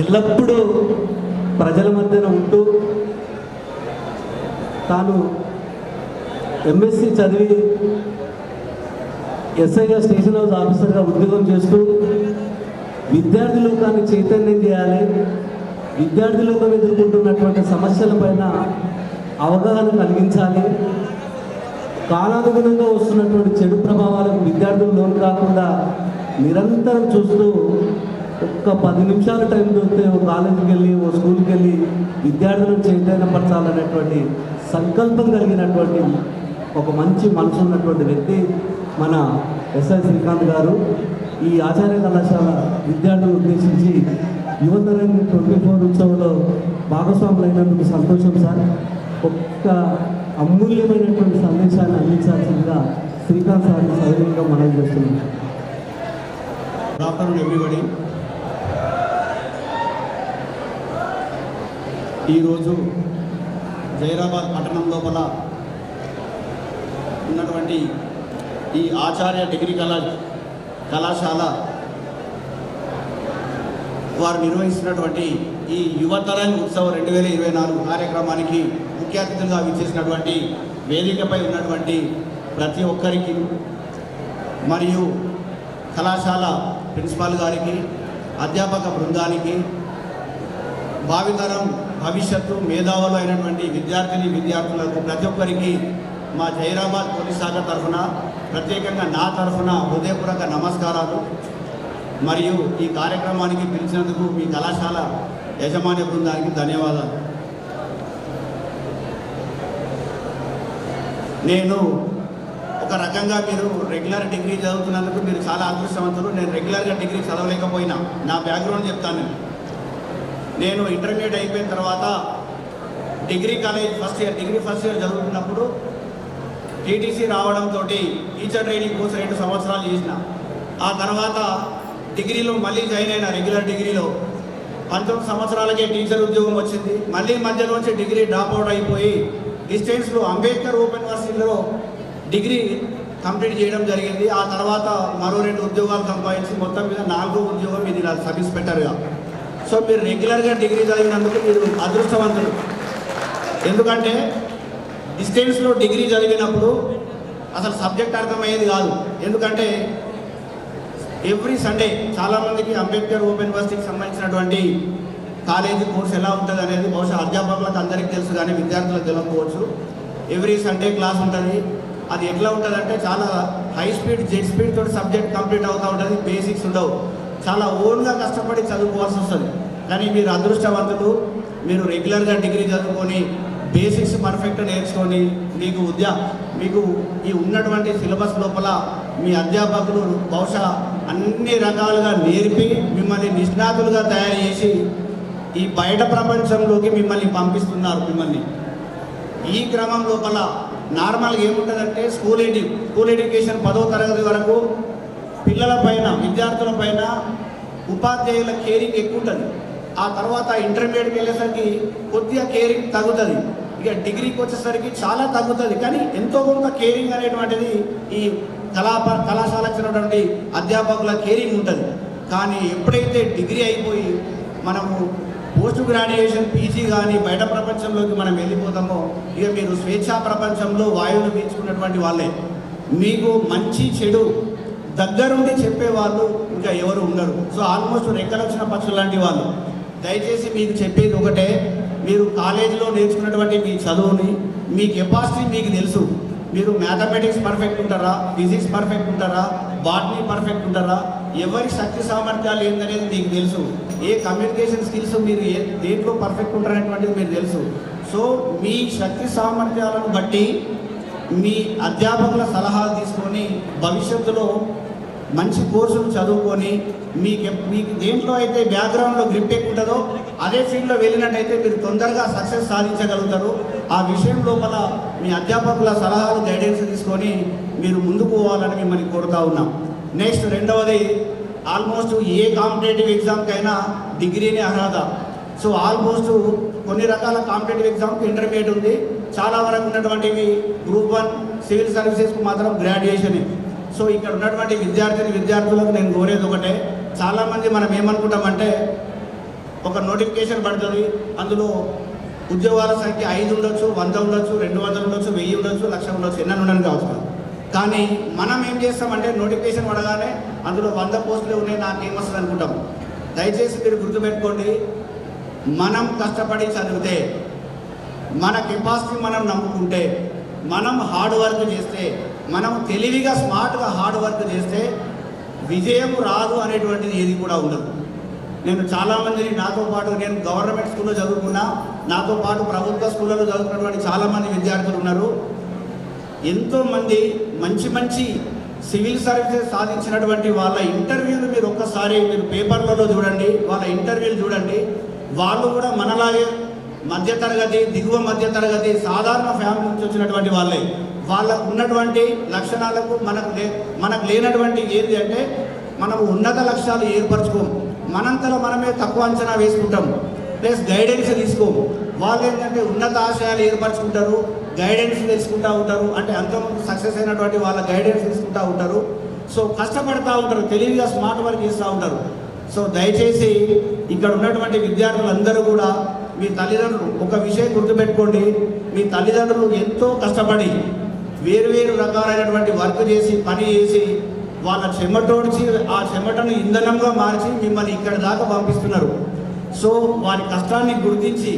ఎల్లప్పుడూ ప్రజల మధ్యన ఉంటూ తాను ఎంఎస్సి చదివి ఎస్ఐగా స్టేషన్ హౌస్ ఆఫీసర్గా ఉద్యోగం చేస్తూ విద్యార్థి లోకాన్ని చైతన్యం చేయాలి, విద్యార్థి లోకం ఎదుర్కొంటున్నటువంటి సమస్యలపైన అవగాహన కలిగించాలి, కాలానుగుణంగా వస్తున్నటువంటి చెడు ప్రభావాలకు విద్యార్థులు లోను కాకుండా నిరంతరం చూస్తూ ఒక్క 10 నిమిషాల టైం దొరికితే ఓ కాలేజీకి వెళ్ళి ఓ స్కూల్కి వెళ్ళి విద్యార్థులను చైతన్యపరచాలనేటువంటి సంకల్పం కలిగినటువంటి ఒక మంచి మనసు ఉన్నటువంటి వ్యక్తి మన ఎస్ఐ శ్రీకాంత్ గారు. ఈ ఆచార్య కళాశాల విద్యార్థులను ఉద్దేశించి యువతరం 24 ఉత్సవంలో భాగస్వాములైనందుకు సంతోషం సార్. ఒక్క అమూల్యమైనటువంటి సందేశాన్ని అందించాల్సిందిగా శ్రీకాంత్ సార్ని సవినయంగా మనం చేస్తున్నాం. Good afternoon everybody. ఈరోజు జైరాబాద్ పట్టణం లోపల ఉన్నటువంటి ఈ ఆచార్య డిగ్రీ కళాశాల వారు నిర్వహిస్తున్నటువంటి ఈ యువతరంగ్ ఉత్సవం 2024 కార్యక్రమానికి ముఖ్య అతిథులుగా విచ్చేసినటువంటి వేదికపై ఉన్నటువంటి ప్రతి ఒక్కరికి మరియు కళాశాల ప్రిన్సిపాల్ గారికి, అధ్యాపక బృందానికి, భావితరం భవిష్యత్తు మేధావులు అయినటువంటి విద్యార్థులకు ప్రతి ఒక్కరికి మా జైరాబాద్ పోలీస్ శాఖ తరఫున, ప్రత్యేకంగా నా తరఫున హృదయపూర్వక నమస్కారాలు. మరియు ఈ కార్యక్రమానికి పిలిచినందుకు మీ కళాశాల యాజమాన్య బృందానికి ధన్యవాదాలు. నేను ఒక రకంగా మీరు రెగ్యులర్ డిగ్రీ చదువుతున్నందుకు మీరు చాలా అదృష్టవంతులు. నేను రెగ్యులర్గా డిగ్రీ చదవలేకపోయినా నా బ్యాక్గ్రౌండ్ చెప్తాను. నేను ఇంటర్మీడియట్ అయిపోయిన తర్వాత డిగ్రీ ఫస్ట్ ఇయర్ చదువుతున్నప్పుడు టీటీసీ రావడంతో టీచర్ ట్రైనింగ్ కోర్స్ 2 సంవత్సరాలు చేసిన. ఆ తర్వాత డిగ్రీలో మళ్ళీ జాయిన్ అయిన రెగ్యులర్ డిగ్రీలో 19 సంవత్సరాలకే టీచర్ ఉద్యోగం వచ్చింది. మళ్ళీ మధ్యలోంచి డిగ్రీ డ్రాప్ అవుట్ అయిపోయి డిస్టెన్స్లో అంబేద్కర్ ఓపెన్ యూనివర్సిటీలో డిగ్రీ కంప్లీట్ చేయడం జరిగింది. ఆ తర్వాత మరో 2 ఉద్యోగాలు సంపాదించి మొత్తం మీద 4వ ఉద్యోగం ఇది నా సబ్ ఇన్స్పెక్టర్గా. సో మీరు రెగ్యులర్గా డిగ్రీ చదివినందుకు మీరు అదృష్టవంతులు. ఎందుకంటే డిస్టెన్స్లో డిగ్రీ చదివినప్పుడు అసలు సబ్జెక్ట్ అర్థమయ్యేది కాదు. ఎందుకంటే ఎవ్రీ సండే చాలామందికి అంబేద్కర్ ఓపెన్ యూనివర్సిటీకి సంబంధించినటువంటి కాలేజీ కోర్స్ ఎలా ఉంటుంది అనేది బహుశా అధ్యాపకులకు అందరికీ తెలుసు, కానీ విద్యార్థులకు తెలియకపోవచ్చు. ఎవ్రీ సండే క్లాస్ ఉంటుంది. అది ఎట్లా ఉంటుంది అంటే చాలా హై స్పీడ్ జెట్ స్పీడ్ తోటి సబ్జెక్ట్ కంప్లీట్ అవుతూ ఉంటుంది. బేసిక్స్ ఉండవు. చాలా ఓన్గా కష్టపడి చదువుకోవాల్సి వస్తుంది. కానీ మీరు అదృష్టవంతులు. మీరు రెగ్యులర్గా డిగ్రీ చదువుకొని బేసిక్స్ పర్ఫెక్ట్ నేర్చుకొని మీకు ఈ ఉన్నటువంటి సిలబస్ లోపల మీ అధ్యాపకులు బహుశా అన్ని రకాలుగా నేర్పి మిమ్మల్ని నిష్ణాతులుగా తయారు చేసి ఈ బయట ప్రపంచంలోకి మిమ్మల్ని పంపిస్తున్నారు. ఈ క్రమం లోపల నార్మల్గా ఏముంటుందంటే స్కూల్ ఎడ్యుకేషన్ 10వ తరగతి వరకు పిల్లలపైన, విద్యార్థులపైన ఉపాధ్యాయుల కేరింగ్ ఎక్కువ ఉంటుంది. ఆ తర్వాత ఇంటర్మీడియట్కి వెళ్ళేసరికి కొద్దిగా కేరింగ్ తగ్గుతుంది. ఇక డిగ్రీకి వచ్చేసరికి చాలా తగ్గుతుంది. కానీ ఎంతో కొంత కేరింగ్ అనేటువంటిది ఈ కళాశాలకు వచ్చినటువంటి అధ్యాపకుల కేరింగ్ ఉంటుంది. కానీ ఎప్పుడైతే డిగ్రీ అయిపోయి మనము పోస్ట్ గ్రాడ్యుయేషన్ పీజీ కానీ బయట ప్రపంచంలోకి మనం వెళ్ళిపోతామో ఇక మీరు స్వేచ్ఛా ప్రపంచంలో వాయువులు పీల్చుకున్నటువంటి వాళ్ళే. మీకు మంచి చెడు దగ్గరుండి చెప్పేవాళ్ళు ఇంకా ఎవరు ఉండరు. సో ఆల్మోస్ట్ రెక్కలొచ్చిన పక్షులు లాంటి వాళ్ళు. దయచేసి మీకు చెప్పేది ఒకటే, మీరు కాలేజీలో నేర్చుకున్నటువంటి మీ చదువుని, మీ కెపాసిటీ మీకు తెలుసు. మీరు మ్యాథమెటిక్స్ పర్ఫెక్ట్ ఉంటారా, ఫిజిక్స్ పర్ఫెక్ట్ ఉంటారా, బాటనీ పర్ఫెక్ట్ ఉంటారా, ఎవరి శక్తి సామర్థ్యాలు ఏంటనేది మీకు తెలుసు. ఏ కమ్యూనికేషన్ స్కిల్స్ మీరు దేంట్లో పర్ఫెక్ట్ ఉంటారనేటువంటిది మీకు తెలుసు. సో మీ శక్తి సామర్థ్యాలను బట్టి మీ అధ్యాపకుల సలహాలు తీసుకొని భవిష్యత్తులో మంచి కోర్సులు చదువుకొని మీకు దేంట్లో అయితే బ్యాక్గ్రౌండ్లో గ్రిప్ ఎక్కువ ఉంటుందో అదే ఫీల్డ్లో వెళ్ళినట్టయితే మీరు తొందరగా సక్సెస్ సాధించగలుగుతారు. ఆ విషయం లోపల మీ అధ్యాపకుల సలహాలు గైడెన్స్ తీసుకొని మీరు ముందుకు పోవాలని మిమ్మల్ని కోరుతా ఉన్నాం. నెక్స్ట్ రెండవది, ఆల్మోస్ట్ ఏ కాంపిటేటివ్ ఎగ్జామ్కైనా డిగ్రీనే అర్హత. సో ఆల్మోస్ట్ కొన్ని రకాల కాంపిటేటివ్ ఎగ్జామ్కి ఇంటర్మీడియట్ ఉంది. చాలా వరకు ఉన్నటువంటివి గ్రూప్ 1 సివిల్ సర్వీసెస్కు మాత్రం గ్రాడ్యుయేషనే. సో ఇక్కడ ఉన్నటువంటి విద్యార్థులకు నేను కోరేది ఒకటే, చాలామంది మనం ఏమనుకుంటామంటే ఒక నోటిఫికేషన్ పడుతుంది, అందులో ఉద్యోగాల సంఖ్య 5 ఉండొచ్చు, 100 ఉండొచ్చు, 200 ఉండొచ్చు, 1000 ఉండొచ్చు, 1,00,000 ఉండొచ్చు, ఎన్నో ఉండని కావచ్చు. కానీ మనం ఏం చేస్తామంటే నోటిఫికేషన్ పడగానే అందులో 100 పోస్టులు ఉన్నాయి, నాకేమొస్తుంది అనుకుంటాం. దయచేసి మీరు గుర్తుపెట్టుకోండి, మనం కష్టపడి చదివితే, మన కెపాసిటీ మనం నమ్ముకుంటే, మనం హార్డ్ వర్క్ చేస్తే, మనం తెలివిగా స్మార్ట్గా హార్డ్ వర్క్ చేస్తే విజయం రాదు అనేటువంటిది ఏది కూడా ఉండదు. నేను చాలామందిని నాతో పాటు, నేను గవర్నమెంట్ స్కూల్లో చదువుకున్నా, నాతో పాటు ప్రభుత్వ స్కూళ్ళలో చదువుకున్నటువంటి చాలామంది విద్యార్థులు ఉన్నారు. ఎంతోమంది మంచి మంచి సివిల్ సర్వీసెస్ సాధించినటువంటి వాళ్ళ ఇంటర్వ్యూలు మీరు ఒక్కసారి మీరు పేపర్లలో చూడండి, వాళ్ళ ఇంటర్వ్యూలు చూడండి. వాళ్ళు కూడా మనలాగే మధ్యతరగతి, దిగువ మధ్యతరగతి, సాధారణ ఫ్యామిలీ నుంచి వచ్చినటువంటి వాళ్ళే. వాళ్ళకు ఉన్నటువంటి లక్షణాలకు మనకు లేనటువంటి ఏంటి అంటే, మనము ఉన్నత లక్ష్యాలు ఏర్పరచుకోము, మనంతలో మనమే తక్కువ అంచనా వేసుకుంటాం, ప్లస్ గైడెన్స్ తీసుకోము. వాళ్ళు ఏంటంటే ఉన్నత ఆశయాలు ఏర్పరచుకుంటారు, గైడెన్స్ తెలుసుకుంటూ ఉంటారు, అంటే అంతకుముందు సక్సెస్ అయినటువంటి వాళ్ళ గైడెన్స్ తీసుకుంటూ ఉంటారు. సో కష్టపడుతూ ఉంటారు, తెలివిగా స్మార్ట్ వర్క్ చేస్తూ ఉంటారు. సో దయచేసి ఇక్కడ ఉన్నటువంటి విద్యార్థులందరూ కూడా మీ తల్లిదండ్రులు ఒక విషయం గుర్తుపెట్టుకోండి, మీ తల్లిదండ్రులు ఎంతో కష్టపడి వేరు రకాలైనటువంటి వర్క్ చేసి, పని చేసి, వాళ్ళ చెమటోడ్చి ఆ చెమటను ఇంధనంగా మార్చి మిమ్మల్ని ఇక్కడ దాకా పంపిస్తున్నారు. సో వారి కష్టాన్ని గుర్తించి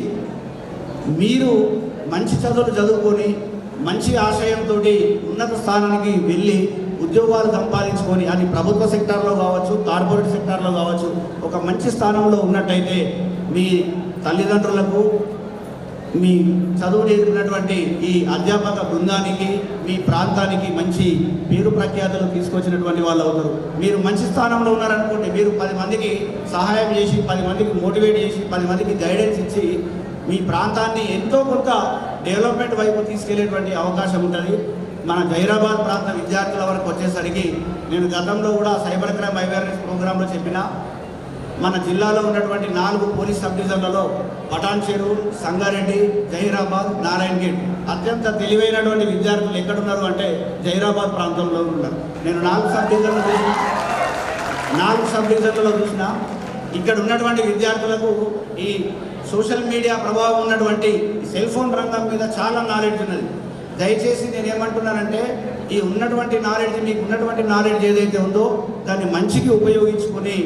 మీరు మంచి చదువులు చదువుకొని మంచి ఆశయంతో ఉన్నత స్థానానికి వెళ్ళి ఉద్యోగాలు సంపాదించుకొని, అది ప్రభుత్వ సెక్టార్లో కావచ్చు, కార్పొరేట్ సెక్టార్లో కావచ్చు, ఒక మంచి స్థానంలో ఉన్నట్టయితే మీ తల్లిదండ్రులకు, మీ చదువు నేర్పినటువంటి ఈ అధ్యాపక బృందానికి, మీ ప్రాంతానికి మంచి పేరు ప్రఖ్యాతులు తీసుకొచ్చినటువంటి వాళ్ళు అవుతారు. మీరు మంచి స్థానంలో ఉన్నారనుకోండి, మీరు 10 మందికి సహాయం చేసి, 10 మందికి మోటివేట్ చేసి, 10 మందికి గైడెన్స్ ఇచ్చి మీ ప్రాంతాన్ని ఎంతో కొంత డెవలప్మెంట్ వైపు తీసుకెళ్లేటువంటి అవకాశం ఉంటుంది. మన జైరాబాద్ ప్రాంత విద్యార్థుల వరకు వచ్చేసరికి, నేను గతంలో కూడా సైబర్ క్రైమ్ అవేర్నెస్ ప్రోగ్రాంలో చెప్పిన, మన జిల్లాలో ఉన్నటువంటి 4 పోలీస్ సబ్ డివిజన్లలో పటాన్ చెరు, సంగారెడ్డి, జహీరాబాద్, నారాయణగేట్ అత్యంత తెలివైనటువంటి విద్యార్థులు ఎక్కడున్నారు అంటే జహీరాబాద్ ప్రాంతంలో ఉన్నారు. నేను 4 సబ్ డివిజన్లలో చూసిన ఇక్కడ ఉన్నటువంటి విద్యార్థులకు ఈ సోషల్ మీడియా ప్రభావం ఉన్నటువంటి సెల్ ఫోన్ రంగం మీద చాలా నాలెడ్జ్ ఉన్నది. దయచేసి నేను ఏమంటున్నానంటే, ఈ ఉన్నటువంటి నాలెడ్జ్, మీకు ఉన్నటువంటి నాలెడ్జ్ ఏదైతే ఉందో దాన్ని మంచికి ఉపయోగించుకొని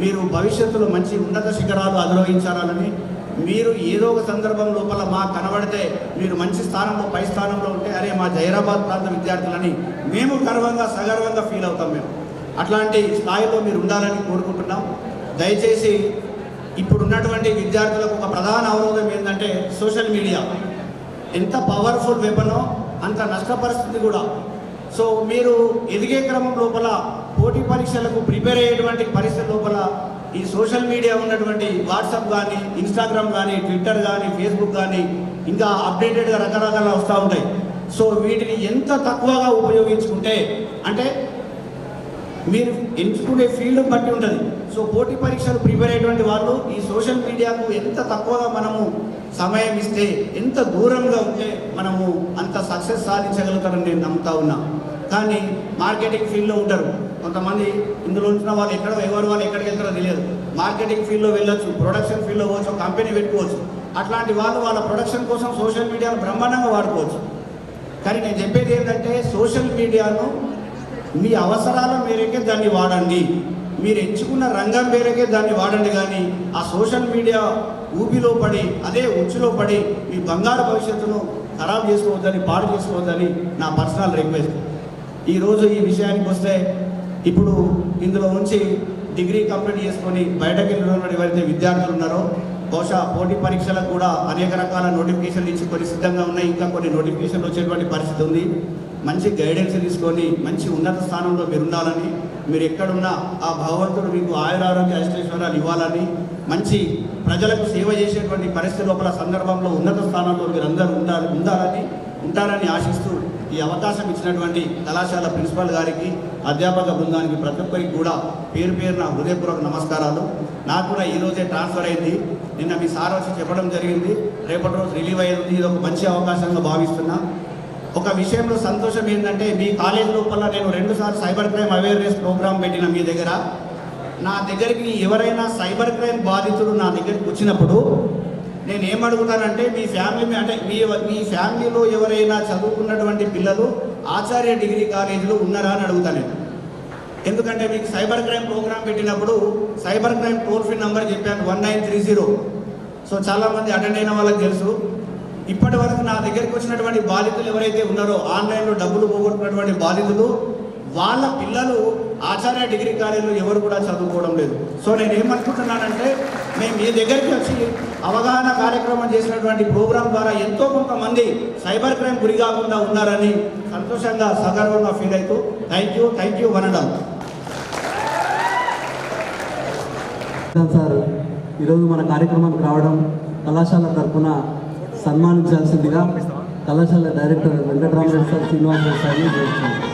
మీరు భవిష్యత్తులో మంచి ఉన్నత శిఖరాలు అధిరోహించాలని, మీరు ఏదో ఒక సందర్భం లోపల మాకు కనబడితే, మీరు మంచి స్థానంలో, పై స్థానంలో ఉంటే, అరే మా జైరాబాద్ ప్రాంత విద్యార్థులని మేము గర్వంగా సగర్వంగా ఫీల్ అవుతాం. మేము అట్లాంటి స్థాయిలో మీరు ఉండాలని కోరుకుంటున్నాం. దయచేసి ఇప్పుడు ఉన్నటువంటి విద్యార్థులకు ఒక ప్రధాన అవరోధం ఏంటంటే, సోషల్ మీడియా ఎంత పవర్ఫుల్ వెపనో అంత నష్ట పరిస్థితి కూడా. సో మీరు ఎదిగే క్రమం లోపల, పోటీ పరీక్షలకు ప్రిపేర్ అయ్యేటువంటి పరిస్థితి లోపల ఈ సోషల్ మీడియా ఉన్నటువంటి వాట్సాప్ కానీ, ఇన్స్టాగ్రామ్ కానీ, ట్విట్టర్ కానీ, ఫేస్బుక్ కానీ ఇంకా అప్డేటెడ్గా రకరకాల వస్తూ ఉంటాయి. సో వీటిని ఎంత తక్కువగా ఉపయోగించుకుంటే, అంటే మీరు ఎంచుకునే ఫీల్డ్ బట్టి ఉంటుంది. సో పోటీ పరీక్షలు ప్రిపేర్ అయ్యేటువంటి వాళ్ళు ఈ సోషల్ మీడియాకు ఎంత తక్కువగా మనము సమయం ఇస్తే, ఎంత దూరంగా ఉంటే మనము అంత సక్సెస్ సాధించగలుగుతారని నేను నమ్ముతా ఉన్నా. కానీ మార్కెటింగ్ ఫీల్డ్లో ఉంటారు కొంతమంది, ఇందులో ఉంచిన వాళ్ళు ఎవరు వాళ్ళు ఎక్కడికి వెళ్తారో తెలియదు. మార్కెటింగ్ ఫీల్డ్లో వెళ్ళొచ్చు, ప్రొడక్షన్ ఫీల్డ్లో పోవచ్చు, కంపెనీ పెట్టుకోవచ్చు. అట్లాంటి వాళ్ళు వాళ్ళ ప్రొడక్షన్ కోసం సోషల్ మీడియాను బ్రహ్మాండంగా వాడుకోవచ్చు. కానీ నేను చెప్పేది ఏంటంటే, సోషల్ మీడియాను మీ అవసరాల మేరకే దాన్ని వాడండి, మీరు ఎంచుకున్న రంగం మేరకే దాన్ని వాడండి. కానీ ఆ సోషల్ మీడియా ఊపిలో పడి, అదే ఉచ్చులో పడి మీ బంగారు భవిష్యత్తును ఖరాబ్ చేసుకోవద్దని, పాడు చేసుకోవద్దని నా పర్సనల్ రిక్వెస్ట్. ఈరోజు ఈ విషయానికి వస్తే, ఇప్పుడు ఇందులో నుంచి డిగ్రీ కంప్లీట్ చేసుకొని బయటకు వెళ్ళినటువంటి ఎవరైతే విద్యార్థులు ఉన్నారో, బహుశా పోటీ పరీక్షలకు కూడా అనేక రకాల నోటిఫికేషన్లు ఇచ్చి కొన్ని సిద్ధంగా ఉన్నాయి, ఇంకా కొన్ని నోటిఫికేషన్లు వచ్చేటువంటి పరిస్థితి ఉంది. మంచి గైడెన్స్ తీసుకొని మంచి ఉన్నత స్థానంలో మీరు ఉండాలని, మీరు ఎక్కడున్నా ఆ భగవంతుడు మీకు ఆయురారోగ్య అష్టైశ్వర్యాలు ఇవ్వాలని, మంచి ప్రజలకు సేవ చేసేటువంటి పరిస్థితి లోపల సందర్భంలో ఉన్నత స్థానంలో మీరు అందరూ ఉంటారని ఆశిస్తూ ఈ అవకాశం ఇచ్చినటువంటి కళాశాల ప్రిన్సిపల్ గారికి, అధ్యాపక బృందానికి, ప్రతి ఒక్కరికి కూడా పేరు పేరున హృదయపూర్వక నమస్కారాలు. నాకు కూడా ఈరోజే ట్రాన్స్ఫర్ అయింది, నిన్న మీ సార్ వచ్చి చెప్పడం జరిగింది, రేపటి రోజు రిలీవ్ అయ్యింది. ఇది ఒక మంచి అవకాశంగా భావిస్తున్నా. ఒక విషయంలో సంతోషం ఏంటంటే, మీ కాలేజ్ లోపల నేను 2 సార్లు సైబర్ క్రైమ్ అవేర్నెస్ ప్రోగ్రామ్ పెట్టిన మీ దగ్గర. నా దగ్గరికి ఎవరైనా సైబర్ క్రైమ్ బాధితుడు నా దగ్గరికి వచ్చినప్పుడు నేను ఏమడుగుతానంటే, మీ ఫ్యామిలీ అంటే మీ ఫ్యామిలీలో ఎవరైనా చదువుకున్నటువంటి పిల్లలు ఆచార్య డిగ్రీ కాలేజీలు ఉన్నారా అని అడుగుతాను నేను. ఎందుకంటే మీకు సైబర్ క్రైమ్ ప్రోగ్రామ్ పెట్టినప్పుడు cyber crime toll free number చెప్పాను 1930. సో చాలామంది అటెండ్ అయిన వాళ్ళకి తెలుసు. ఇప్పటి వరకు నా దగ్గరికి వచ్చినటువంటి బాధితులు ఎవరైతే ఉన్నారో ఆన్లైన్లో డబ్బులు పోగొట్టుకున్నటువంటి బాధితులు, వాళ్ళ పిల్లలు ఆచార్య డిగ్రీ కాలేజీలో ఎవరు కూడా చదువుకోవడం లేదు. సో నేను ఏమనుకుంటున్నానంటే, మేము మీ దగ్గరికి వచ్చి అవగాహన కార్యక్రమం చేసినటువంటి ప్రోగ్రాం ద్వారా ఎంతో కొంతమంది సైబర్ క్రైమ్ గురి కాకుండా ఉన్నారని సంతోషంగా సగర్వంగా ఫీల్ అవుతూ థ్యాంక్ యూ వనడం. సార్ ఈరోజు మన కార్యక్రమానికి రావడం, కళాశాల తరఫున సన్మానించాల్సిందిగా కళాశాల డైరెక్టర్ వెంకటరామరెడ్డి సార్, శ్రీనివాసరావు సార్ని కోరుతున్నాను.